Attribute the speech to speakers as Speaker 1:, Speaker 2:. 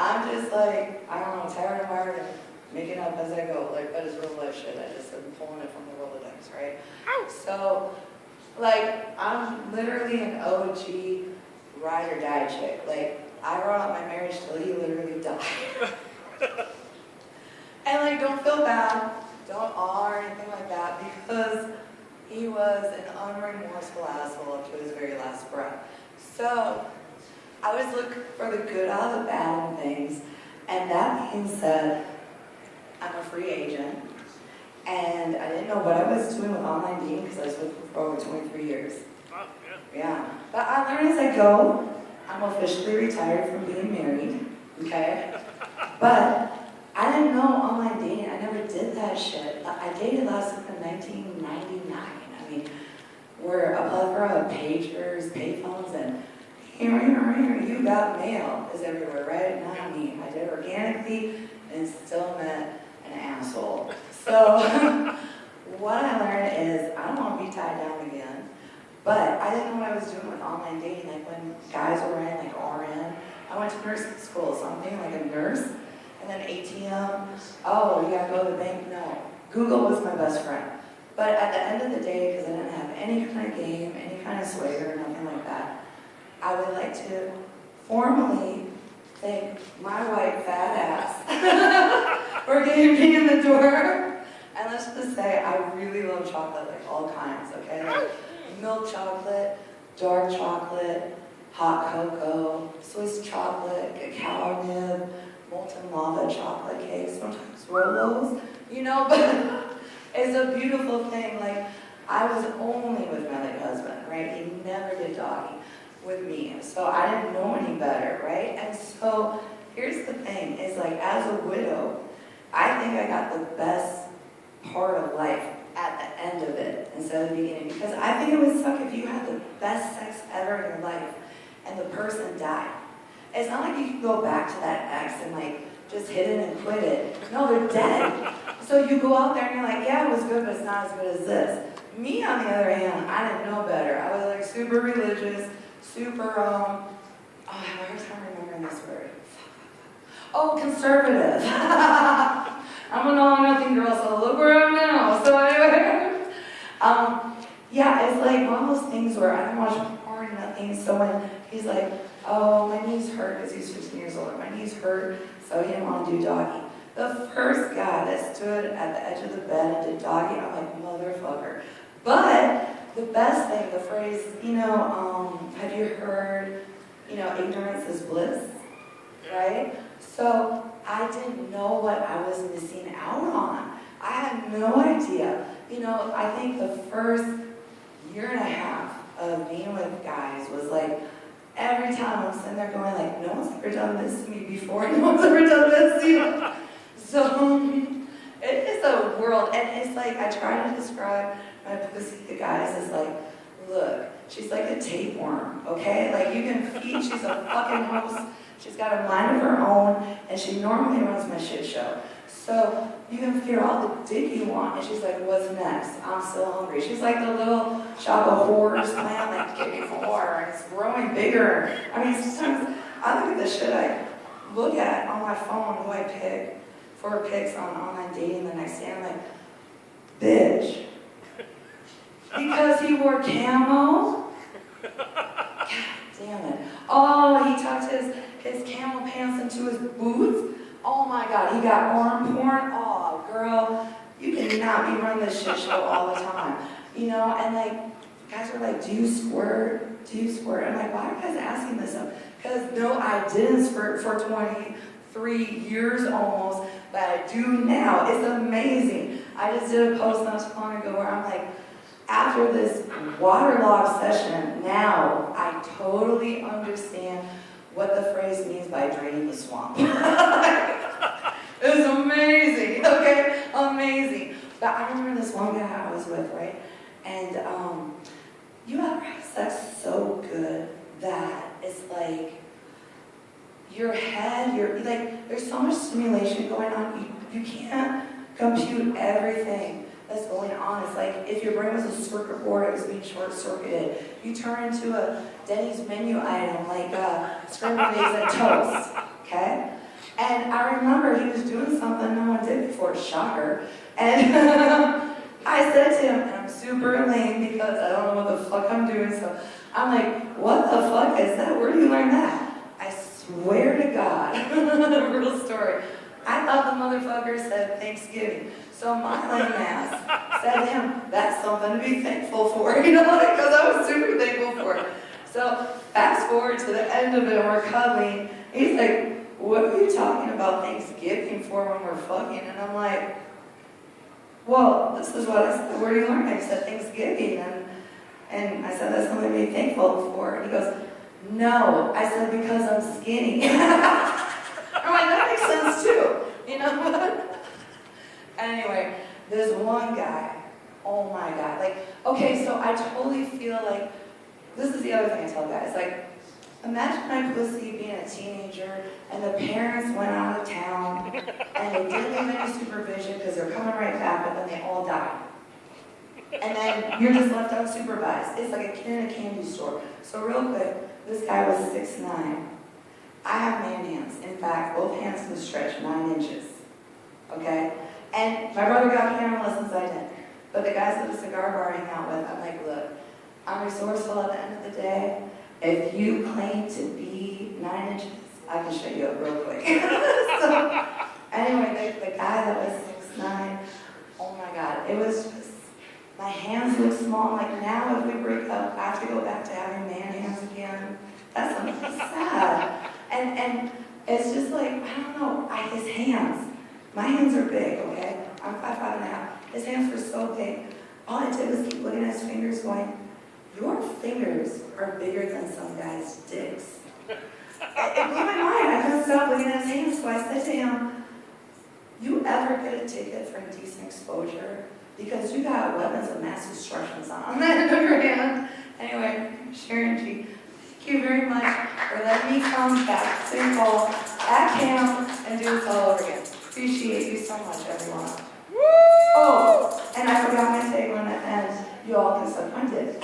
Speaker 1: I'm just like, I don't know, tired and wired and making up as I go. Like, that is real life shit. I just am pulling it from the Rolodex, right? So, like, I'm literally an OG ride or die chick. Like, I wrote out my marriage till he literally died. And like, don't feel bad, don't awe or anything like that, because he was an unremorseful asshole up to his very last breath. So, I always look for the good out of the bad in things, and that being said, I'm a free agent, and I didn't know what I was doing with online dating because I was with him for over 23 years.
Speaker 2: Oh, yeah.
Speaker 1: Yeah, but I learned as I go. I'm officially retired from being married, okay? But I didn't know online dating. I never did that shit. I dated last week in 1999. I mean, we're a plethora of pagers, payphones, and here, you got mail is everywhere, right? Not me. I did it organically and still met an asshole. So what I learned is I don't want to be tied down again. But I didn't know what I was doing with online dating. Like when guys were in like RN, I went to nursing school, something like a nurse, and then ATM. Oh, you gotta go to the bank? No. Google was my best friend. But at the end of the day, because I didn't have any kind of game, any kind of swagger, nothing like that, I would like to formally thank my white fat ass for getting me in the door. And let's just say I really love chocolate, like all kinds, okay? Like milk chocolate, dark chocolate, hot cocoa, Swiss chocolate, cacao nib, molten lava chocolate cake, sometimes Rolos, you know, but it's a beautiful thing. Like, I was only with my late husband, right? He never did doggy with me, so I didn't know any better, right? And so here's the thing, is like, as a widow, I think I got the best part of life at the end of it instead of the beginning, because I think it would suck if you had the best sex ever in your life and the person died. It's not like you can go back to that ex and like just hit it and quit it. No, they're dead. So you go out there and you're like, yeah, it was good, but it's not as good as this. Me, on the other hand, I didn't know better. I was like super religious, super, oh, I have a hard time remembering this word. Oh, conservative. I'm an all-nothing girl, so look where I'm now. So anyway, yeah, it's like one of those things where I don't watch porn, nothing. So when he's like, oh, my knees hurt, because he's 15 years older, my knees hurt, so he didn't want to do doggy. The first guy that stood at the edge of the bed and did doggy, I'm like, motherfucker. But the best thing, the phrase, you know, have you heard, you know, ignorance is bliss, right? So I didn't know what I was missing out on. I had no idea. You know, I think the first year and a half of being with guys was like, every time I'm sitting there going like, no one's ever done this to me before, no one's ever done this to you. So it is a world, and it's like, I try to describe my pussy to guys as like, look, she's like a tapeworm, okay? Like, you can feed, she's a fucking host. She's got a mind of her own, and she normally runs my shit show. So you can figure all the dick you want, and she's like, what's next? I'm still hungry. She's like the little shop of horrors plant that get me for, and it's growing bigger. I mean, sometimes I look at the shit I look at on my phone, who I pick for pics on online dating the next day, I'm like, bitch. Because he wore camo? God damn it. Oh, he tucked his camel pants into his boots? Oh my God, he got arm porn? Oh, girl, you cannot be running this shit show all the time. You know, and like, guys are like, do you squirt? Do you squirt? I'm like, why are you guys asking this stuff? Because no, I didn't squirt for 23 years almost, but I do now. It's amazing. I just did a post not too long ago where I'm like, after this waterlogged session, now I totally understand what the phrase means by draining the swamp. It was amazing, okay? Amazing. But I remember this one guy I was with, right? And you ever have sex so good that it's like your head, you're like, there's so much stimulation going on, you can't compute everything that's going on. It's like if your brain was a circuit board, it was being short-circuited. You turn into a Denny's menu item like scrambled eggs and toast, okay? And I remember he was doing something no one did before, shocker. And I said to him, and I'm super lame because I don't know what the fuck I'm doing, so I'm like, what the fuck is that? Where do you learn that? I swear to God, real story. I thought the motherfucker said Thanksgiving. So my lame ass said to him, that's something to be thankful for, you know, because I was super thankful for it. So fast forward to the end of it, we're cuddling. He's like, what are you talking about Thanksgiving for when we're fucking? And I'm like, well, this is what I said. Where do you learn? I said Thanksgiving. And I said, that's something to be thankful for. And he goes, no. I said, because I'm skinny. I'm like, that makes sense too. You know? Anyway, there's one guy. Oh my God. Like, okay, so I totally feel like, this is the other thing I tell guys. Like, imagine my pussy being a teenager and the parents went out of town and they didn't leave any supervision because they're coming right back, but then they all die. And then you're just left unsupervised. It's like a kid in a candy store. So real quick, this guy was 6'9". I have man hands. In fact, both hands can stretch 9 inches. Okay? And my brother got piano lessons, I didn't. But the guys at the cigar bar I hang out with, I'm like, look, I'm resourceful at the end of the day. If you claim to be 9 inches, I can show you up real quick. So, anyway, the guy that was 6'9", oh my God, it was just, my hands look small. Like now, if we break up, I have to go back to having man hands again. That's sad. And it's just like, I don't know, his hands, my hands are big, okay? I'm 5'5.5". His hands were so big. All I did was keep looking at his fingers going, your fingers are bigger than some guys' dicks. It blew my mind. I couldn't stop looking at his hands, so I said to him, you ever get a ticket for indecent exposure? Because you got weapons of mass destruction on that of your hand. Anyway, Sharon G, thank you very much for letting me come back to St. Paul at camp and do this all over again. Appreciate you so much, everyone. Oh, and I forgot my tagline at the end. You all can suck my dick.